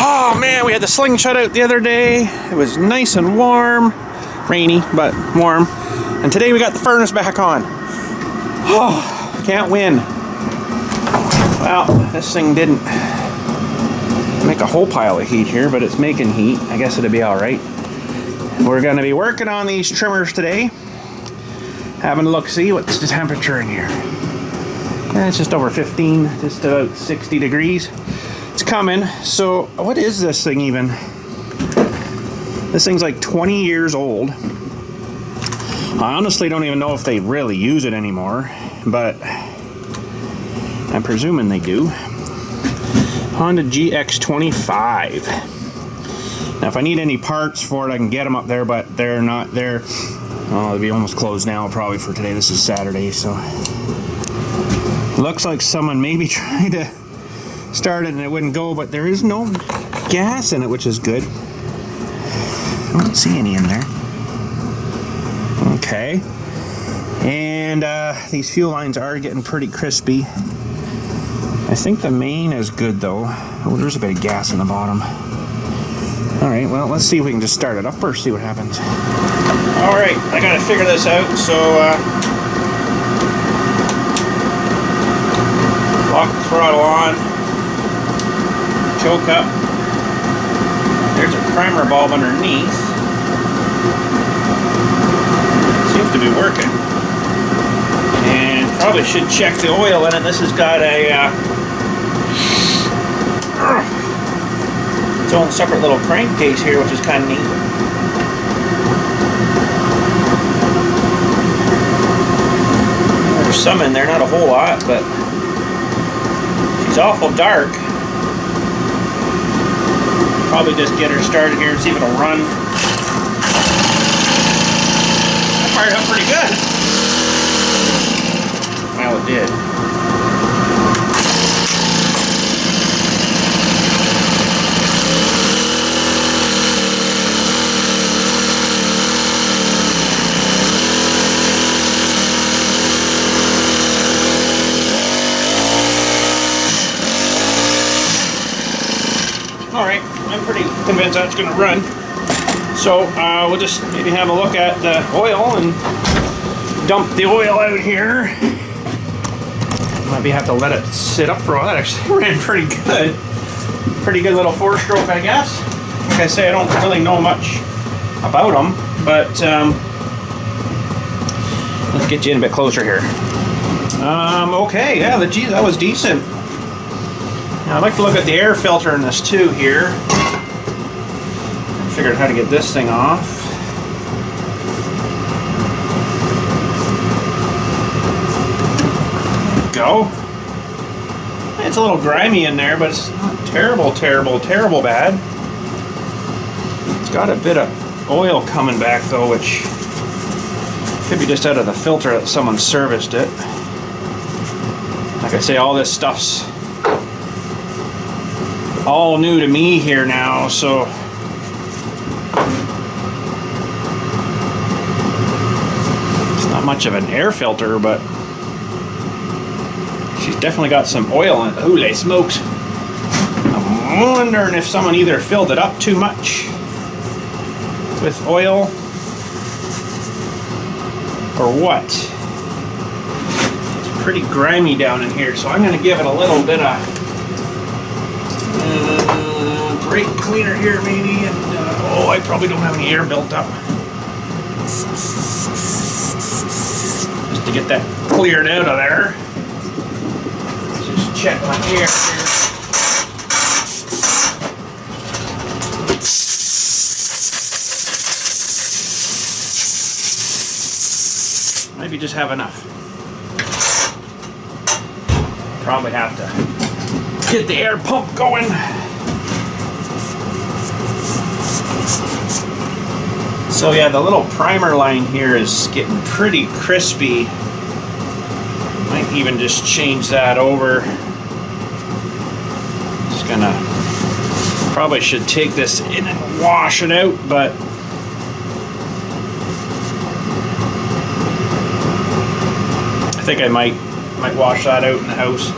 Oh man, we had the slingshot out the other day. It was nice and warm. Rainy, but warm. And today we got the furnace back on. Oh, can't win. Well, this thing didn't make a whole pile of heat here, but it's making heat. I guess it'll be alright. We're going to be working on these trimmers today. Having a look, see what's the temperature in here. It's just over 15, just about 60 degrees. It's coming. So what is this thing even? This thing's like 20 years old. I honestly don't even know if they really use it anymore, but I'm presuming they do. Honda GX25. Now if I need any parts for it, I can get them up there, but they're not there. Oh, they'll be almost closed now probably for today. This is Saturday, so looks like someone maybe tried to start it and it wouldn't go, but there is no gas in it, which is good. I don't see any in there. Okay. And these fuel lines are getting pretty crispy. I think the main is good though. Oh, there's a bit of gas in the bottom. Alright, well, let's see if we can just start it up first, see what happens. Alright, I gotta figure this out, so lock the throttle on, choke up. There's a primer bulb underneath. Seems to be working. And probably should check the oil in it. This has got a its own separate little crankcase here, which is kind of neat. There's some in there, not a whole lot, but she's awful dark. Probably just get her started here and see if it'll run. That fired up pretty good. Well, it did. Alright, I'm pretty convinced that's going to run. So we'll just maybe have a look at the oil and dump the oil out here. Maybe have to let it sit up for a while. That actually ran pretty good. Pretty good little 4-stroke, I guess. Like I say, I don't really know much about them, but let's get you in a bit closer here. Okay, yeah, geez, that was decent. Now I'd like to look at the air filter in this too here. I figured out how to get this thing off. Go. It's a little grimy in there, but it's not terrible bad. It's got a bit of oil coming back though, which could be just out of the filter that someone serviced it. Like I say, all this stuff's all new to me here now, so it's not much of an air filter, but she's definitely got some oil in it. Holy smokes. I'm wondering if someone either filled it up too much with oil or what. It's pretty grimy down in here, so I'm going to give it a little bit of brake cleaner here maybe, and oh, I probably don't have any air built up. Just to get that cleared out of there. Let's just check my air here. Maybe just have enough. Probably have to get the air pump going. So yeah, the little primer line here is getting pretty crispy. Might even just change that over. Just gonna, probably should take this in and wash it out, but I think I might wash that out in the house.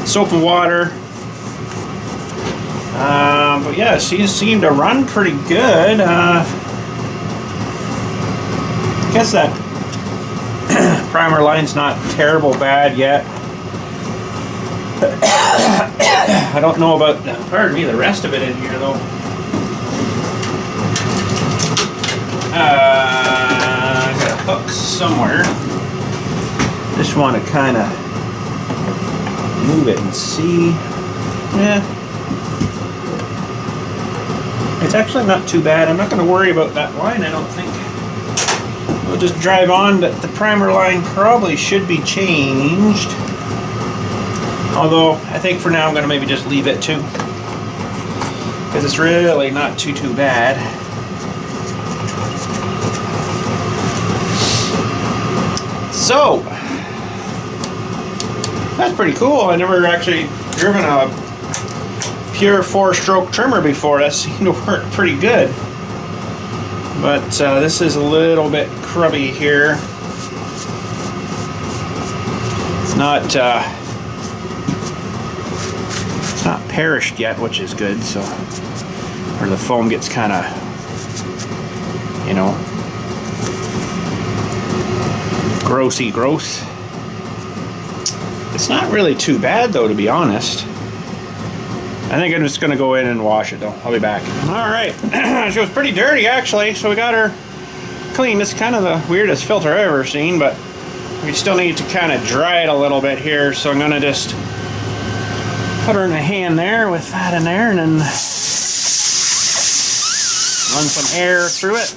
Soap and water. But yeah, she seemed to run pretty good. I guess that primer line's not terrible bad yet. I don't know about, pardon me, the rest of it in here though. I got a hook somewhere. Just want to kind of move it and see. Yeah. It's actually not too bad. I'm not going to worry about that line, I don't think. We'll just drive on, but the primer line probably should be changed. Although, I think for now I'm going to maybe just leave it too. Because it's really not too bad. So, that's pretty cool. I never actually driven a pure 4-stroke trimmer before. That seemed to work pretty good. But this is a little bit crubby here. It's not perished yet, which is good. So, where the foam gets kind of, you know, grossy gross. It's not really too bad though, to be honest. I think I'm just gonna go in and wash it though. I'll be back. Alright, she was pretty dirty actually, so we got her clean. It's kind of the weirdest filter I've ever seen, but we still need to kind of dry it a little bit here, so I'm gonna just put her in the hand there with that in there and then run some air through it.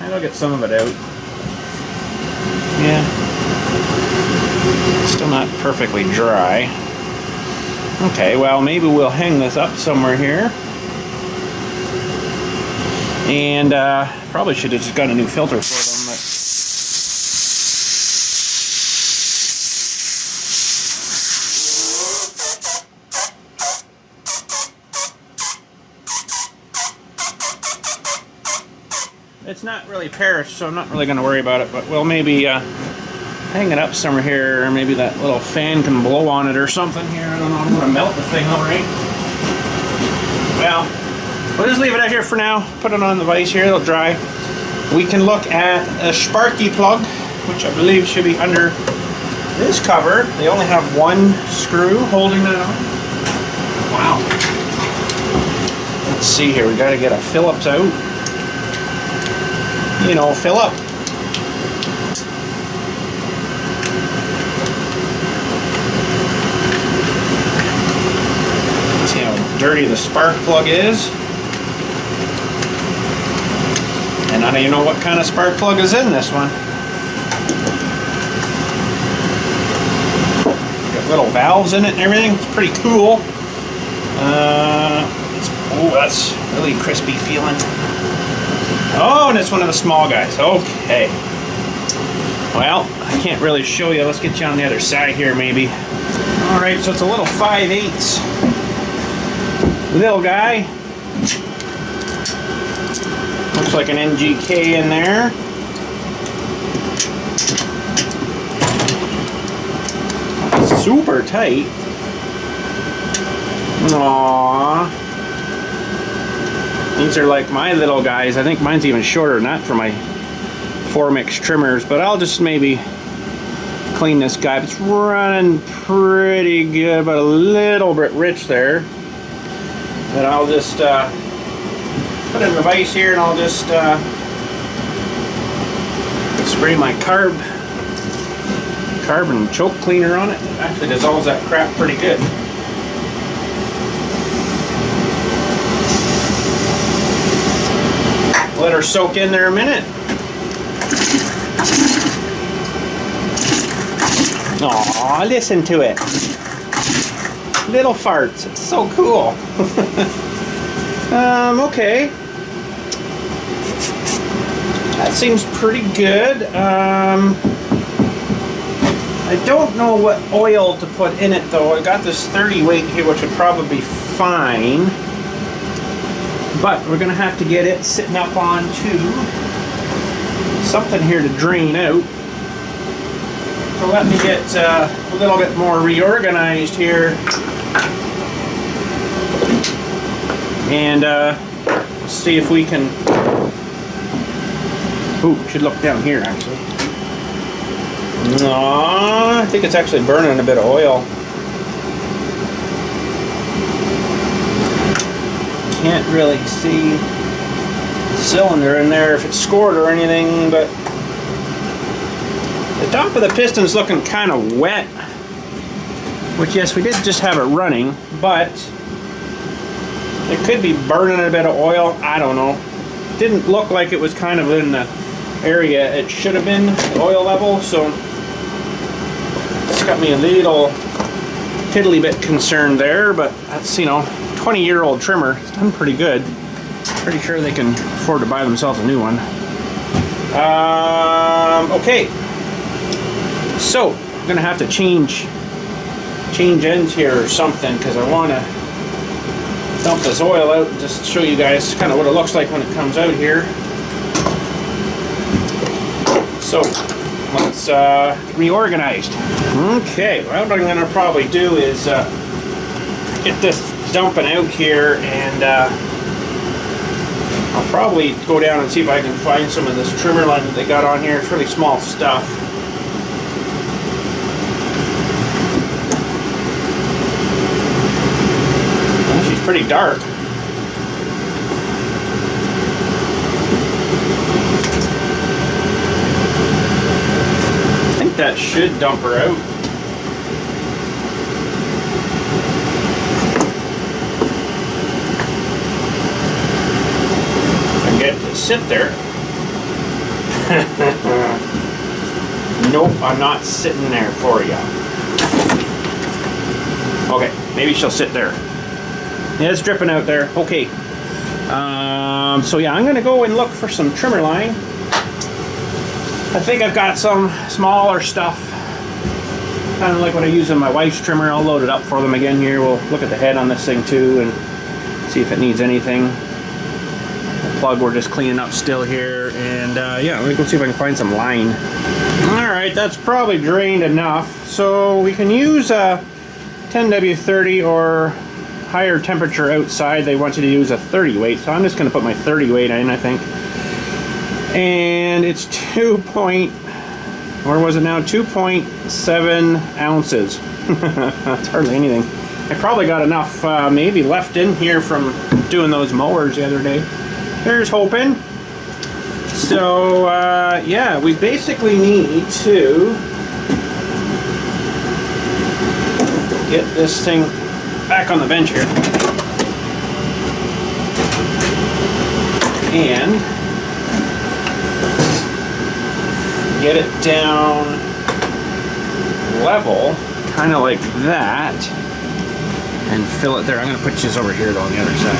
And I'll get some of it out. Yeah. Still not perfectly dry. Okay, well maybe we'll hang this up somewhere here. And probably should have just got a new filter for them, but it's not really perished, so I'm not really going to worry about it, but we'll maybe hang it up somewhere here, or maybe that little fan can blow on it or something here. I don't know, I'm going to melt the thing alright. Well, we'll just leave it out here for now. Put it on the vise here, it'll dry. We can look at a sparky plug, which I believe should be under this cover. They only have one screw holding that on. Wow. Let's see here, we got to get a Phillips out. You know, fill up. See how dirty the spark plug is. And I don't even know what kind of spark plug is in this one. Got little valves in it and everything. It's pretty cool. Oh, that's really crispy feeling. Oh, and it's one of the small guys. Okay. Well, I can't really show you. Let's get you on the other side here, maybe. Alright, so it's a little 5/8 little guy. Looks like an NGK in there. Super tight. Aww. These are like my little guys. I think mine's even shorter than that for my 4-mix trimmers, but I'll just maybe clean this guy. It's running pretty good, but a little bit rich there. But I'll just put it in the vise here, and I'll just spray my carbon choke cleaner on it. It actually dissolves that crap pretty good. Let her soak in there a minute. Aw, listen to it. Little farts. It's so cool. Okay. That seems pretty good. I don't know what oil to put in it though. I got this 30 weight here, which would probably be fine. But we're gonna have to get it sitting up on something here to drain out. So let me get a little bit more reorganized here. And see if we can... Ooh, should look down here actually. No, I think it's actually burning a bit of oil. Can't really see the cylinder in there if it's scored or anything, but the top of the piston's looking kind of wet, which yes, we did just have it running, but it could be burning a bit of oil. I don't know. Didn't look like it was kind of in the area it should have been, the oil level, so it's got me a little tiddly bit concerned there, but that's, you know, 20-year-old trimmer. It's done pretty good. Pretty sure they can afford to buy themselves a new one. Okay. So, I'm gonna have to change ends here or something, because I want to dump this oil out and just show you guys kind of what it looks like when it comes out here. So, let's get reorganized. Okay, well, what I'm gonna probably do is get this dumping out here, and I'll probably go down and see if I can find some of this trimmer line that they got on here. It's really small stuff. Oh, she's pretty dark. I think that should dump her out. Get to sit there. Nope, I'm not sitting there for you. Okay, maybe she'll sit there. Yeah, it's dripping out there. Okay. So yeah, I'm gonna go and look for some trimmer line. I think I've got some smaller stuff, kind of like what I use in my wife's trimmer. I'll load it up for them again here. We'll look at the head on this thing too and see if it needs anything. Plug we're just cleaning up still here, and yeah, let me go see if I can find some line. Alright, that's probably drained enough, so we can use a 10W30 or higher temperature outside. They want you to use a 30 weight, so I'm just going to put my 30 weight in, I think. And it's 2.7 ounces. That's hardly anything. I probably got enough maybe left in here from doing those mowers the other day. Here's hoping. So, yeah, we basically need to get this thing back on the bench here. And get it down level, kind of like that, and fill it there. I'm going to put this over here though on the other side.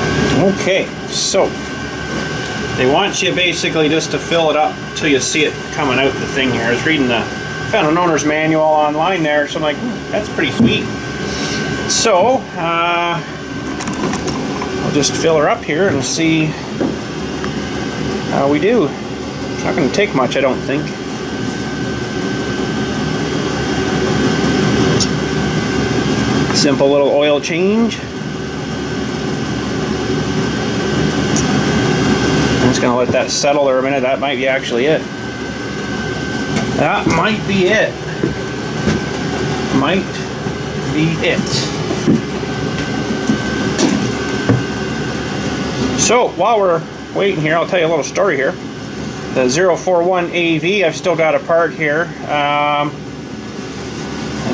Okay, so they want you basically just to fill it up until you see it coming out the thing here. I was reading found an owner's manual online there, so I'm like, that's pretty sweet. So, I'll just fill her up here and see how we do. It's not going to take much, I don't think. Simple little oil change. I'm just going to let that settle there a minute. That might be actually it. That might be it. Might be it. So, while we're waiting here, I'll tell you a little story here. The 041 AV, I've still got a part here. I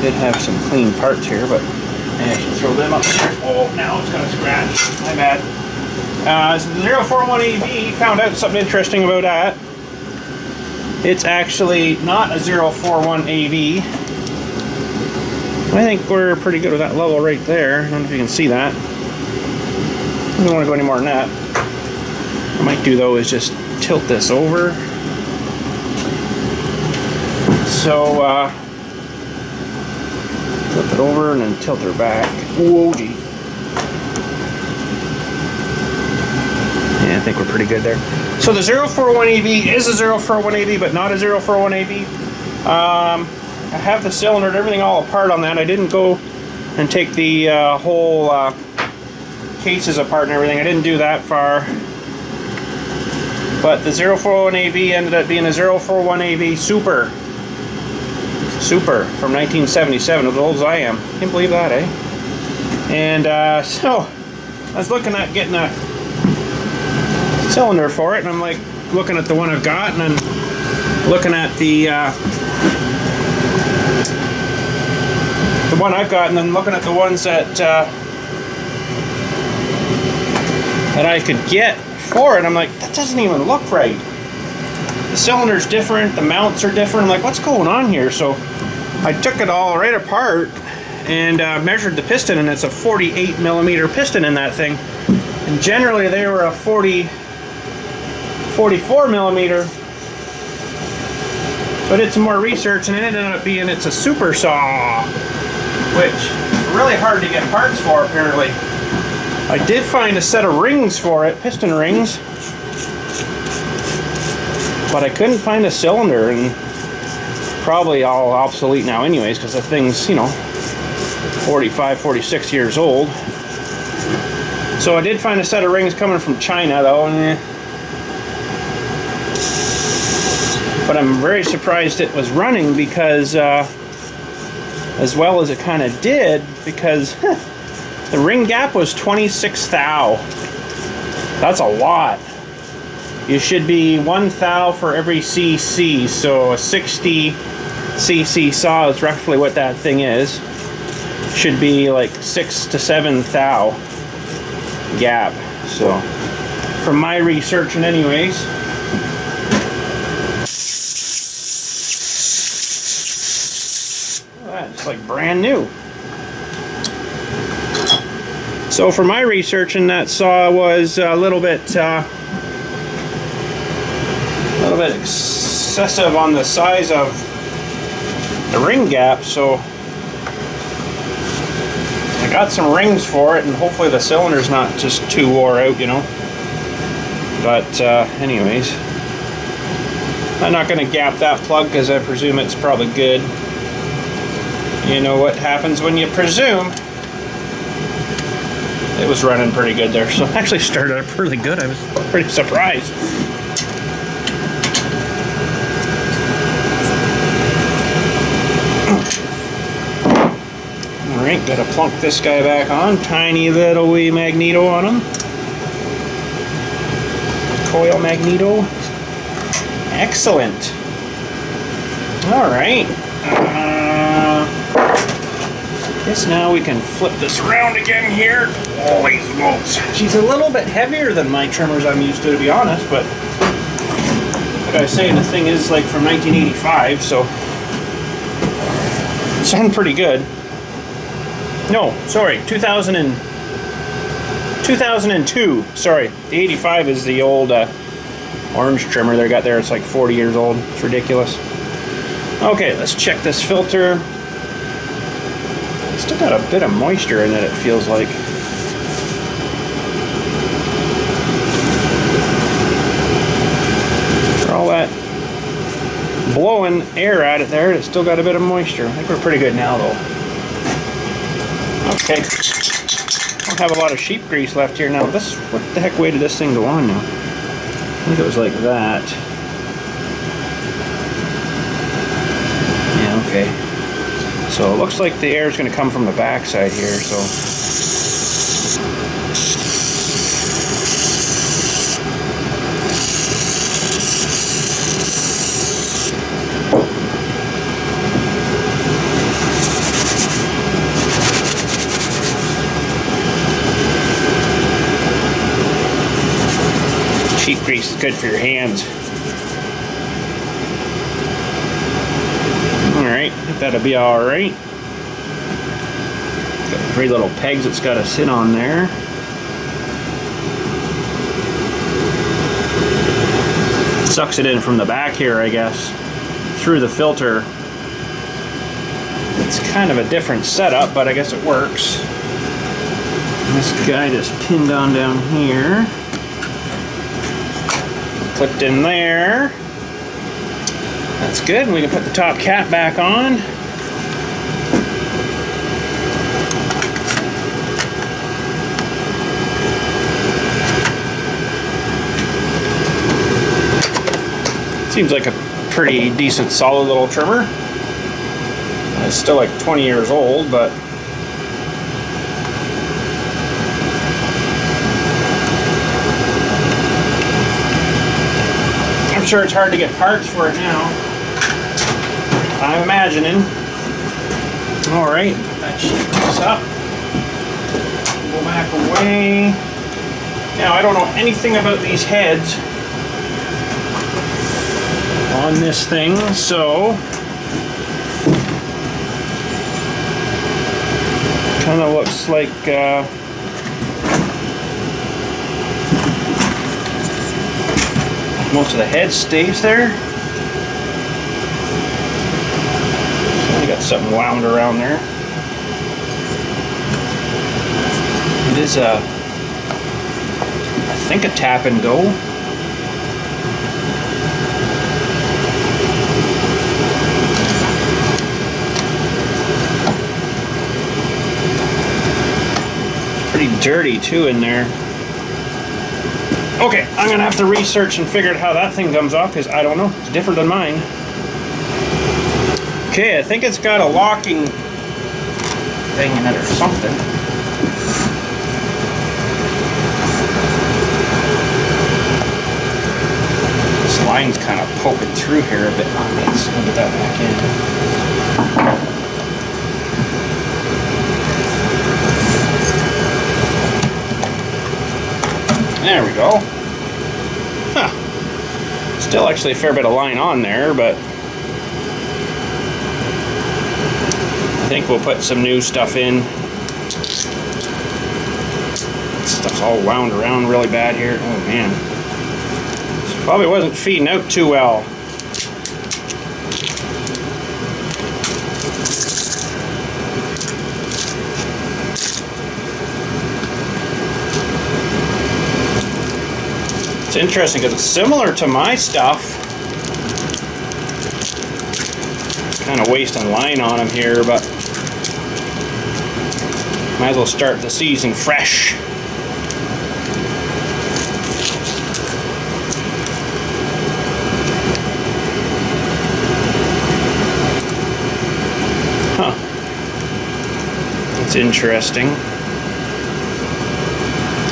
did have some clean parts here, but I should throw them up there. Oh, now it's going to scratch. My bad. So the 041 AV, found out something interesting about that. It's actually not a 041 AV. I think we're pretty good with that level right there. I don't know if you can see that. I don't want to go any more than that. What I might do though is just tilt this over. So, flip it over and then tilt her back. Whoa, gee. Yeah, I think we're pretty good there. So the 041 AV is a 041 AV, but not a 041 AV. I have the cylinder and everything all apart on that. I didn't go and take the whole cases apart and everything. I didn't do that far. But the 041AV ended up being a 041AV Super from 1977, as old as I am. Can't believe that, eh? And so I was looking at getting a cylinder for it, and I'm like looking at the one I've got, and then looking at the one I've got, and then looking at the ones that I could get for it. I'm like, that doesn't even look right. The cylinder's different, the mounts are different. I'm like, what's going on here? So I took it all right apart and measured the piston, and it's a 48 millimeter piston in that thing. And generally they were a 44 millimeter. So I did some more research, and it ended up being it's a super saw, which is really hard to get parts for apparently. I did find a set of rings for it, piston rings, but I couldn't find a cylinder, and probably all obsolete now anyways, because the thing's, you know, 45, 46 years old. So I did find a set of rings coming from China though, but I'm very surprised it was running, because as well as it kind of did, because the ring gap was 26 thou. That's a lot. You should be 1 thou for every cc, so a 60 cc saw is roughly what that thing is. Should be like 6 to 7 thou gap. So from my research, and anyways, that's like brand new. So for my research, and that saw was a little bit excessive on the size of the ring gap, so I got some rings for it, and hopefully the cylinder's not just too wore out, you know. But anyways, I'm not going to gap that plug because I presume it's probably good. You know what happens when you presume. It was running pretty good there, so it actually started up really good. I was pretty surprised. Alright, gotta plunk this guy back on. Tiny little wee magneto on him. Coil magneto. Excellent. Alright. Guess now we can flip this around again here. Holy smokes. She's a little bit heavier than my trimmers I'm used to be honest, but like I was saying, the thing is like from 1985, so it sounds pretty good. No, sorry, 2002. Sorry, the 85 is the old orange trimmer they got there. It's like 40 years old. It's ridiculous. Okay, let's check this filter. Still got a bit of moisture in it, it feels like. For all that blowing air at it there, it's still got a bit of moisture. I think we're pretty good now though. Okay. Don't have a lot of sheep grease left here now. This, what the heck way did this thing go on now? I think it was like that. Yeah, okay. So it looks like the air is going to come from the back side here, so. Sheep grease is good for your hands. Alright, I think that'll be alright. Got 3 little pegs it's got to sit on there. Sucks it in from the back here, I guess, through the filter. It's kind of a different setup, but I guess it works. This guy just pinned on down here. Clipped in there. That's good. We can put the top cap back on. Seems like a pretty decent solid little trimmer. It's still like 20 years old, but I'm sure it's hard to get parts for it now. I'm imagining. Alright, that sheet goes up. Go back away. Now, I don't know anything about these heads on this thing, so kind of looks like most of the head stays there. So we got something wound around there. It is I think a tap and go. Pretty dirty too in there. Okay, I'm gonna have to research and figure out how that thing comes off because I don't know. It's different than mine. Okay, I think it's got a locking thing in it or something. This line's kind of poking through here a bit on me. Let's get that back in. There we go. Huh. Still actually a fair bit of line on there, but I think we'll put some new stuff in. Stuff's all wound around really bad here. Oh man. This probably wasn't feeding out too well. It's interesting because it's similar to my stuff. Kind of wasting line on them here, but might as well start the season fresh. Huh. That's interesting.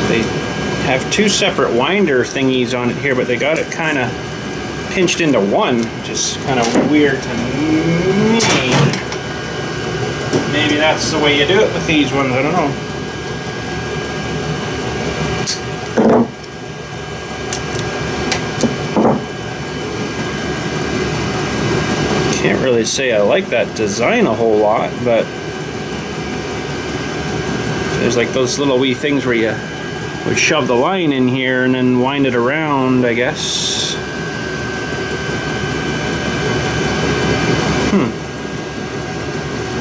They have two separate winder thingies on it here, but they got it kind of pinched into one, which is kind of weird to me. Maybe that's the way you do it with these ones, I don't know. Can't really say I like that design a whole lot, but there's like those little wee things where you would shove the line in here and then wind it around, I guess.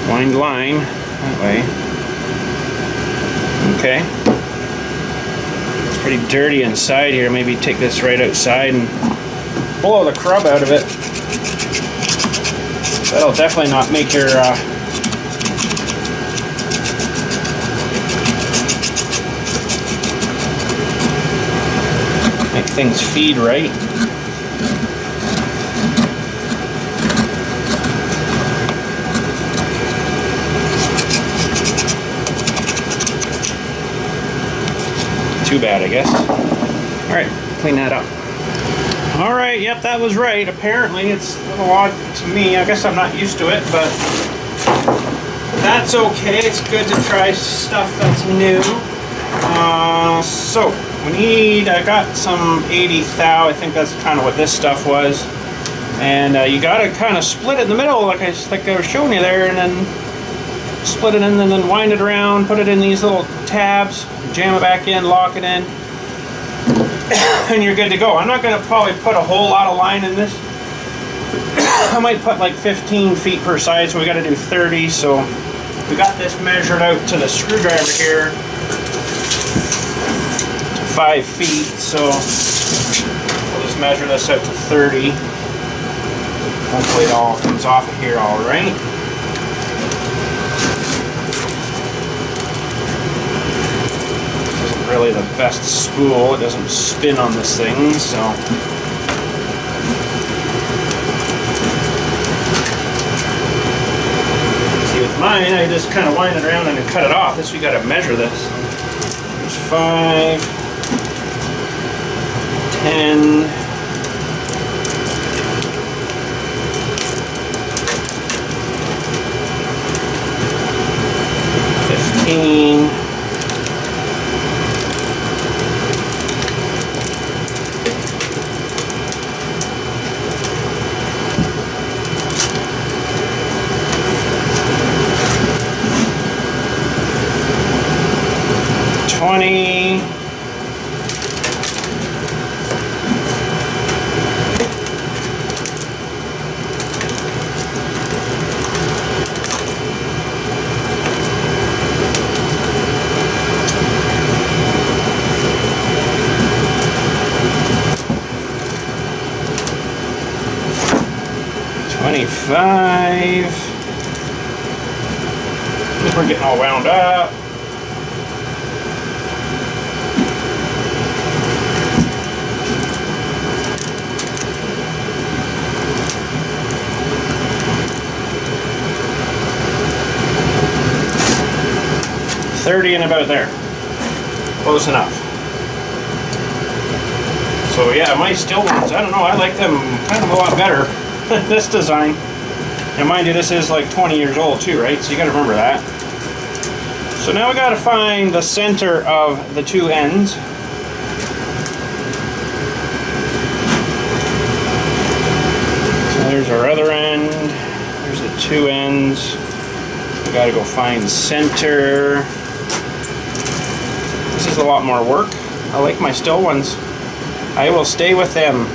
Wind line that way. Okay. It's pretty dirty inside here. Maybe take this right outside and blow the crud out of it. That'll definitely not make your make things feed right. Too bad, I guess. Alright, clean that up. Alright, yep, that was right. Apparently, it's a little odd to me. I guess I'm not used to it, but that's okay. It's good to try stuff that's new. So, we need, I got some 80 thou. I think that's kind of what this stuff was. And you got to kind of split it in the middle, like I was showing you there, and then split it in and then wind it around, put it in these little tabs, jam it back in, lock it in, and you're good to go. I'm not going to probably put a whole lot of line in this. I might put like 15 feet per side, so we got to do 30. So we got this measured out to the screwdriver here, 5 feet. So we'll just measure this out to 30. Hopefully it all comes off of here all right. Really the best spool. It doesn't spin on this thing, so Mine, I just kind of wind it around and then cut it off. This, we got to measure this. There's 5, 10, 15, 20, 25. We're getting all wound up. $30 and about there. Close enough. So yeah, my still ones, I don't know, I like them kind of a lot better. This design. And mind you, this is like 20 years old too, right? So you gotta remember that. So now we gotta find the center of the two ends. So there's our other end. There's the two ends. We gotta go find the center. This is a lot more work. I like my still ones. I will stay with them.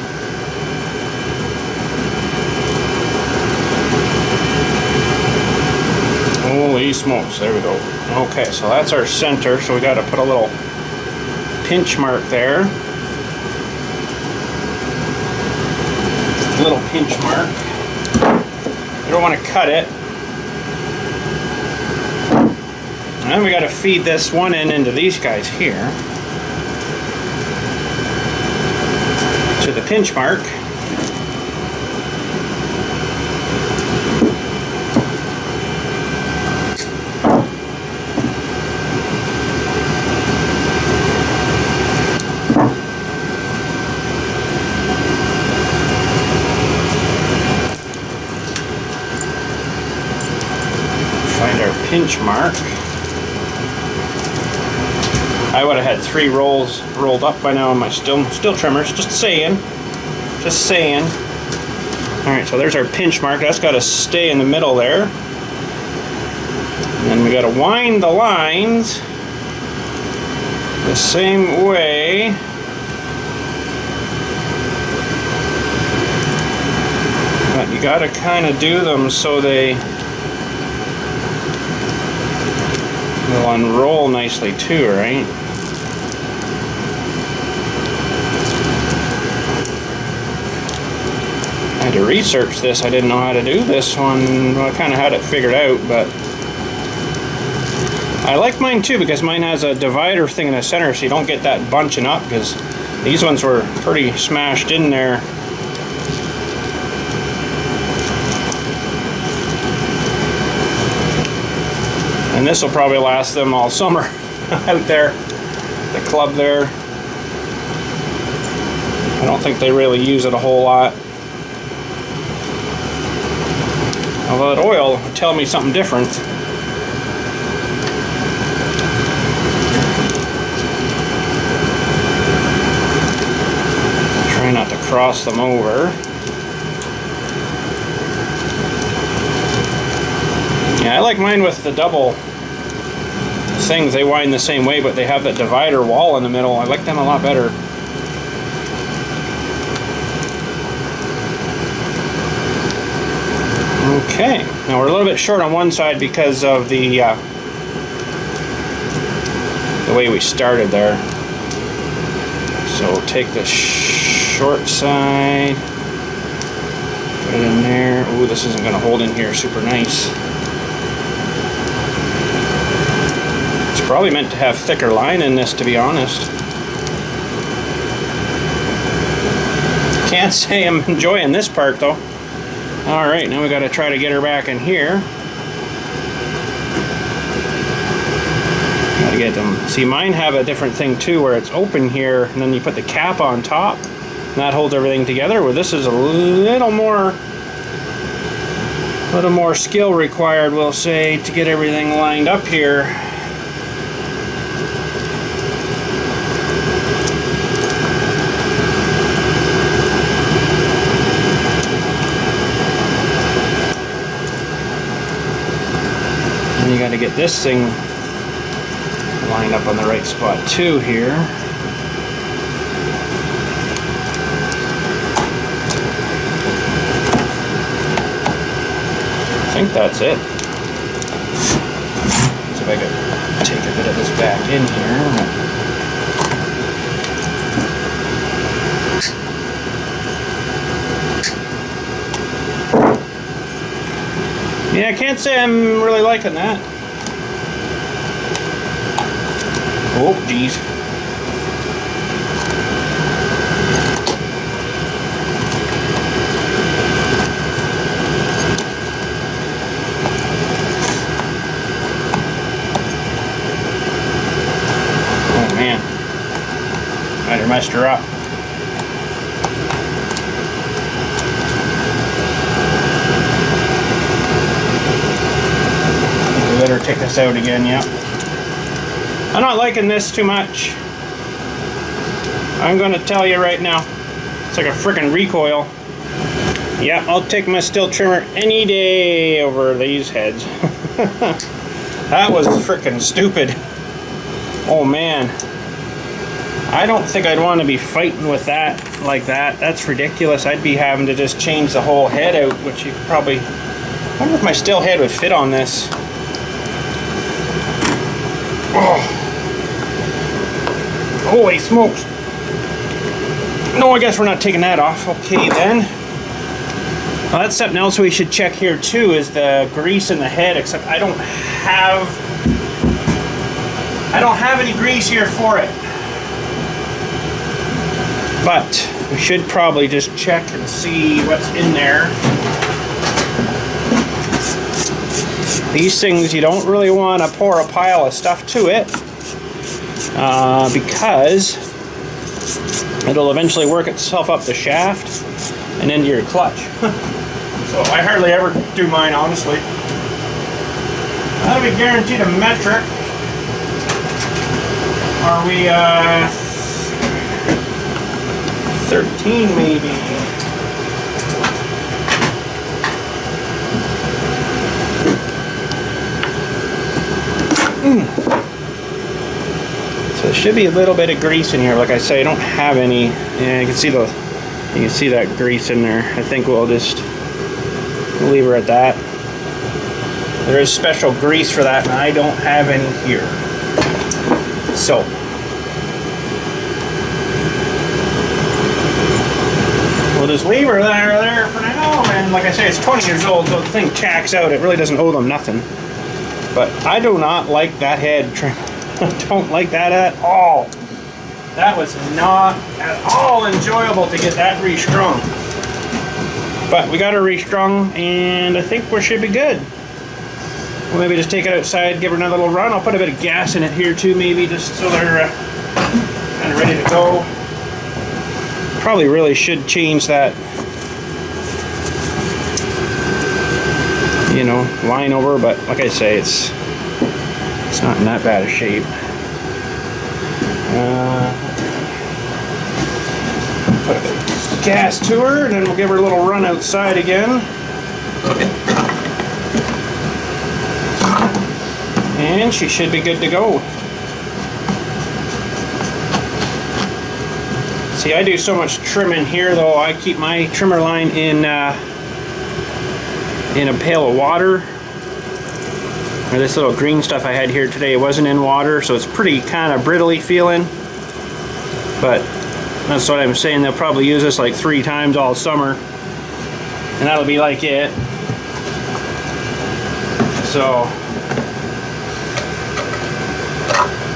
Holy smokes, there we go. Okay, so that's our center, so we got to put a little pinch mark there. Little pinch mark. You don't want to cut it. And then we got to feed this one end into these guys here. To the pinch mark. Find our pinch mark. I would have had 3 rolls rolled up by now on my still trimmers. Just saying. Just saying. Alright, so there's our pinch mark. That's got to stay in the middle there. And then we got to wind the lines the same way. But you got to kind of do them so they will unroll nicely too, right? I had to research this. I didn't know how to do this one. Well, I kind of had it figured out, but I like mine too because mine has a divider thing in the center, so you don't get that bunching up, because these ones were pretty smashed in there. And this will probably last them all summer out there, the club there. I don't think they really use it a whole lot. Although that oil would tell me something different. Try not to cross them over. Yeah, I like mine with the double things. They wind the same way, but they have that divider wall in the middle. I like them a lot better. Okay, now we're a little bit short on one side because of the way we started there. So we'll take the short side, put it in there. Ooh, this isn't going to hold in here super nice. It's probably meant to have thicker line in this, to be honest. Can't say I'm enjoying this part though. Alright, now we got to try to get her back in here. Gotta get them. See, mine have a different thing too, where it's open here, and then you put the cap on top, and that holds everything together. Where this is a little more skill required, we'll say, to get everything lined up here. And you got to get this thing lined up on the right spot too here. I think that's it. So if I could take a bit of this back in here. Yeah, I can't say I'm really liking that. Oh, geez. Oh, man. Might have messed her up. We better take this out again, yeah. I'm not liking this too much. I'm gonna tell you right now. It's like a frickin' recoil. Yeah, I'll take my steel trimmer any day over these heads. That was frickin' stupid. Oh man. I don't think I'd want to be fighting with that like that. That's ridiculous. I'd be having to just change the whole head out, which you could probably... I wonder if my steel head would fit on this. Oh. Holy smokes. No, I guess we're not taking that off. Okay then. Well, that's something else we should check here too, is the grease in the head, except I don't have any grease here for it. But we should probably just check and see what's in there. These things, you don't really want to pour a pile of stuff to it because it'll eventually work itself up the shaft and into your clutch. So I hardly ever do mine, honestly. That'll be guaranteed a metric. Are we 13 maybe? So there should be a little bit of grease in here. Like I say, I don't have any. Yeah, you can see that grease in there. I think we'll just leave her at that. There is special grease for that, and I don't have any here. So we'll just leave her there for now. And like I say, it's 20 years old, so the thing chacks out. It really doesn't owe them nothing. But I do not like that head trim. I don't like that at all. That was not at all enjoyable to get that restrung. But we got her restrung, and I think we should be good. We'll maybe just take it outside, give her another little run. I'll put a bit of gas in it here too, maybe, just so they're kind of ready to go. Probably really should change that, you know, line over, but like I say, it's not in that bad a shape. Put a bit of gas to her, and then we'll give her a little run outside again. And she should be good to go. See, I do so much trimming here, though. I keep my trimmer line in a pail of water. Or this little green stuff I had here today, it wasn't in water, so it's pretty kind of brittly feeling. But that's what I'm saying. They'll probably use this like 3 times all summer, and that'll be like it. So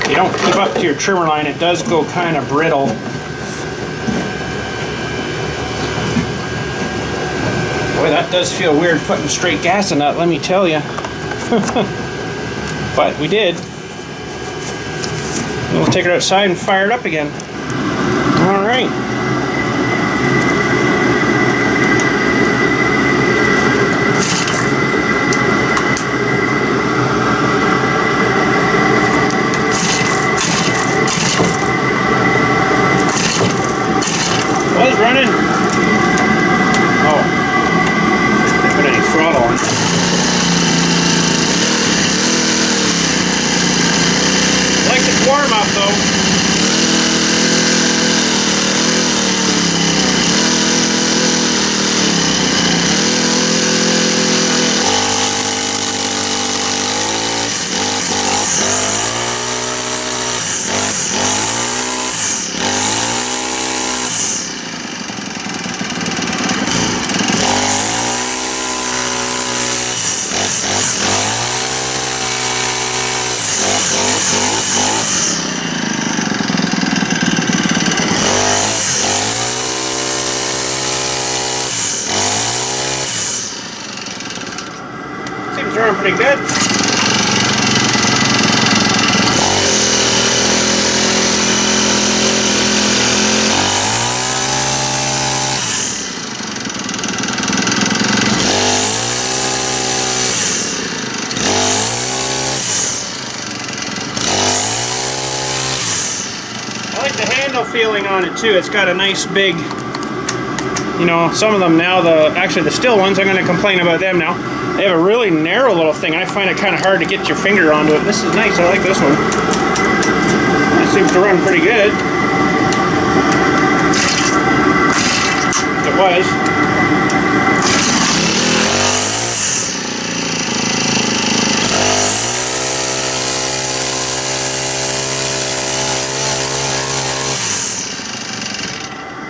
if you don't keep up to your trimmer line, it does go kind of brittle. Boy, that does feel weird putting straight gas in that, let me tell you. But we did. We'll take it outside and fire it up again. All right. Was running. Oh, didn't put any throttle on. Likes it warm up though. Seems to run pretty good. I like the handle feeling on it too. It's got a nice big, you know, some of them now, actually the still ones, I'm going to complain about them now. They have a really narrow little thing. I find it kind of hard to get your finger onto it. This is nice. I like this one. It seems to run pretty good. It was.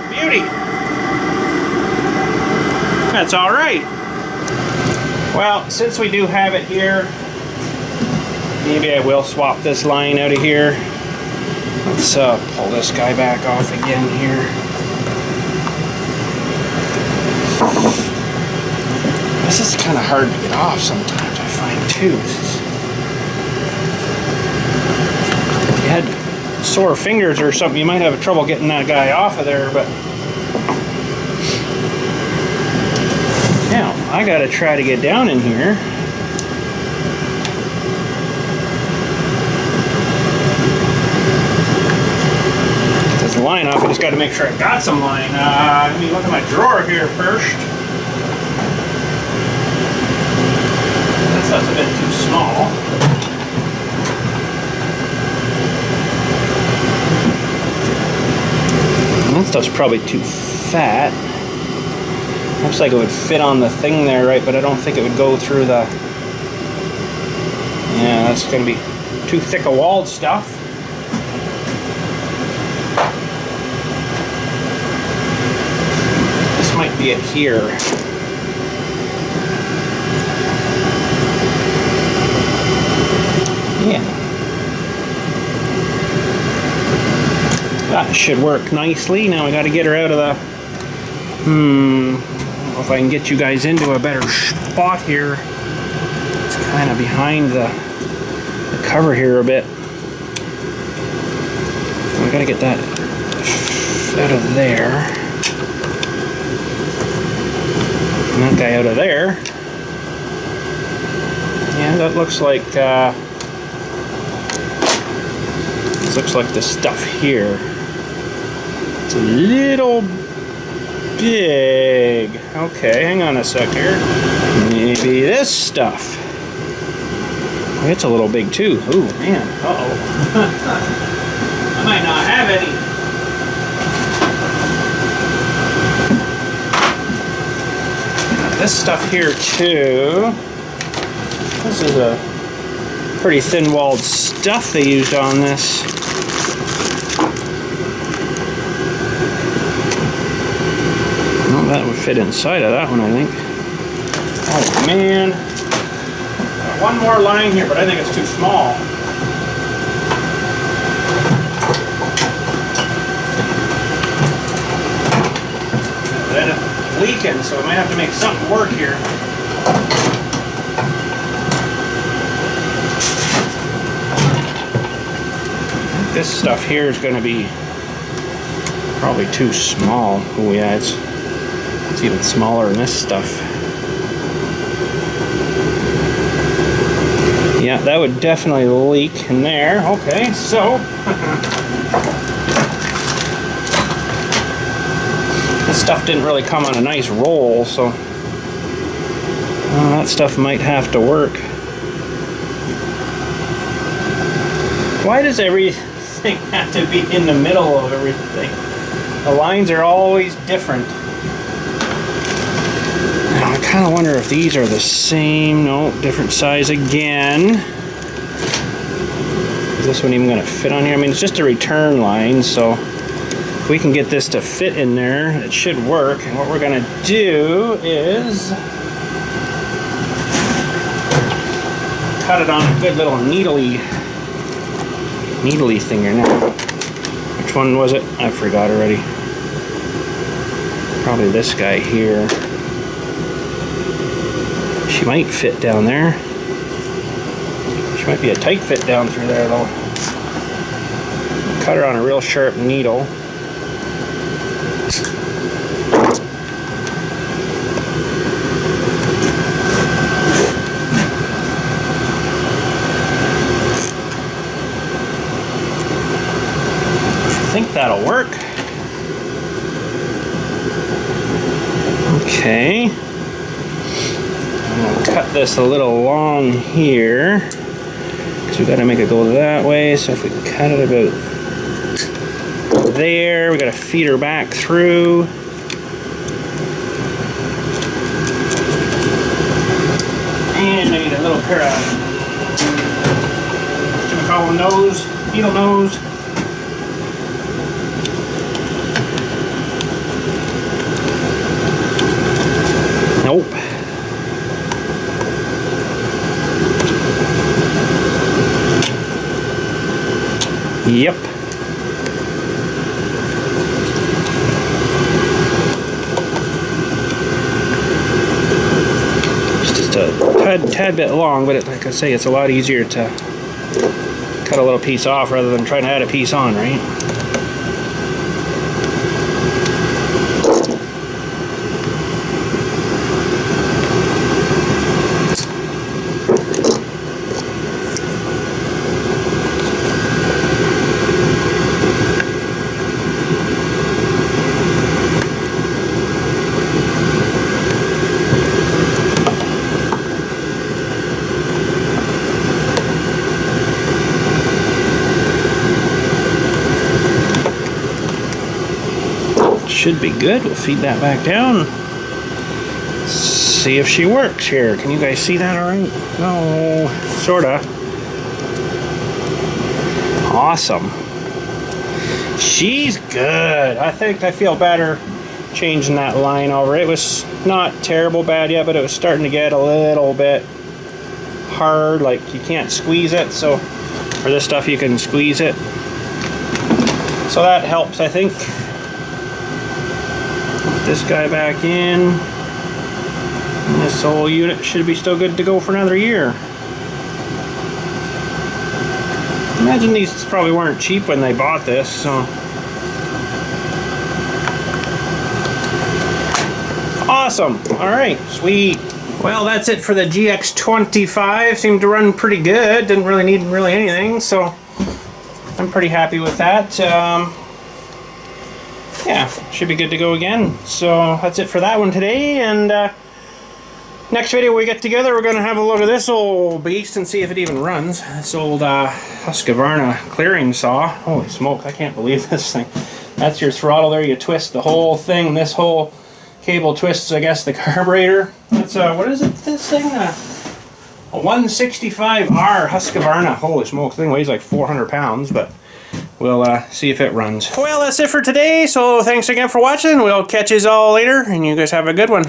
Beauty. That's all right. Well, since we do have it here, maybe I will swap this line out of here. Let's pull this guy back off again here. This is kind of hard to get off sometimes, I find too. If you had sore fingers or something, you might have trouble getting that guy off of there, but now, I gotta try to get down in here. There's a line off, I just gotta make sure I got some line. Let me look at my drawer here first. That stuff's a bit too small. That stuff's probably too fat. Looks like it would fit on the thing there, right? But I don't think it would go through the... Yeah, that's going to be too thick a walled stuff. This might be it here. Yeah. That should work nicely. Now we got to get her out of the... I don't know if I can get you guys into a better spot here. It's kind of behind the cover here a bit. We gotta get that out of there. And that guy out of there. Yeah, that looks like this looks like the stuff here. It's a little big. Okay, hang on a sec here. Maybe this stuff. It's a little big too. Ooh, man. Uh-oh. I might not have any. Got this stuff here too. This is a pretty thin-walled stuff they used on this. Well, that would fit inside of that one, I think. Oh, man. Got one more line here, but I think it's too small. It ended up leaking, so I might have to make something work here. This stuff here is going to be probably too small. Oh yeah, it's even smaller than this stuff. Yeah, that would definitely leak in there. Okay, so this stuff didn't really come on a nice roll, so that stuff might have to work. Why does everything have to be in the middle of everything? The lines are always different. Now I kind of wonder if these are the same. No, different size again. Is this one even going to fit on here? I mean, it's just a return line, so if we can get this to fit in there, it should work. And what we're going to do is cut it on a good little needly thing here now. Which one was it? I forgot already. Probably this guy here. She might fit down there. She might be a tight fit down through there though. Cut her on a real sharp needle. I think that'll work. Okay. I'm gonna cut this a little long here because we gotta make it go that way. So if we cut it about there, we gotta feed her back through. And I need a little pair of, what should we call them, nose, needle nose. Nope. Yep. It's just a tad bit long, but like I say, it's a lot easier to cut a little piece off rather than trying to add a piece on, right? Should be good. We'll feed that back down. See if she works here. Can you guys see that all right? No, sorta. Awesome. She's good. I think I feel better changing that line over. It was not terrible bad yet, but it was starting to get a little bit hard. Like you can't squeeze it. So for this stuff, you can squeeze it. So that helps, I think. This guy back in. And this whole unit should be still good to go for another year. Imagine these probably weren't cheap when they bought this, so. Awesome. Alright, sweet. Well, that's it for the GX25. Seemed to run pretty good. Didn't really need anything, so I'm pretty happy with that. Yeah, should be good to go again. So that's it for that one today, and next video we get together, we're going to have a look at this old beast and see if it even runs. This old Husqvarna clearing saw. Holy smoke, I can't believe this thing. That's your throttle there, you twist the whole thing. This whole cable twists, I guess, the carburetor. That's what is it, this thing? A 165R Husqvarna. Holy smoke, the thing weighs like 400 pounds, but we'll see if it runs. Well, that's it for today, so thanks again for watching. We'll catch you all later, and you guys have a good one.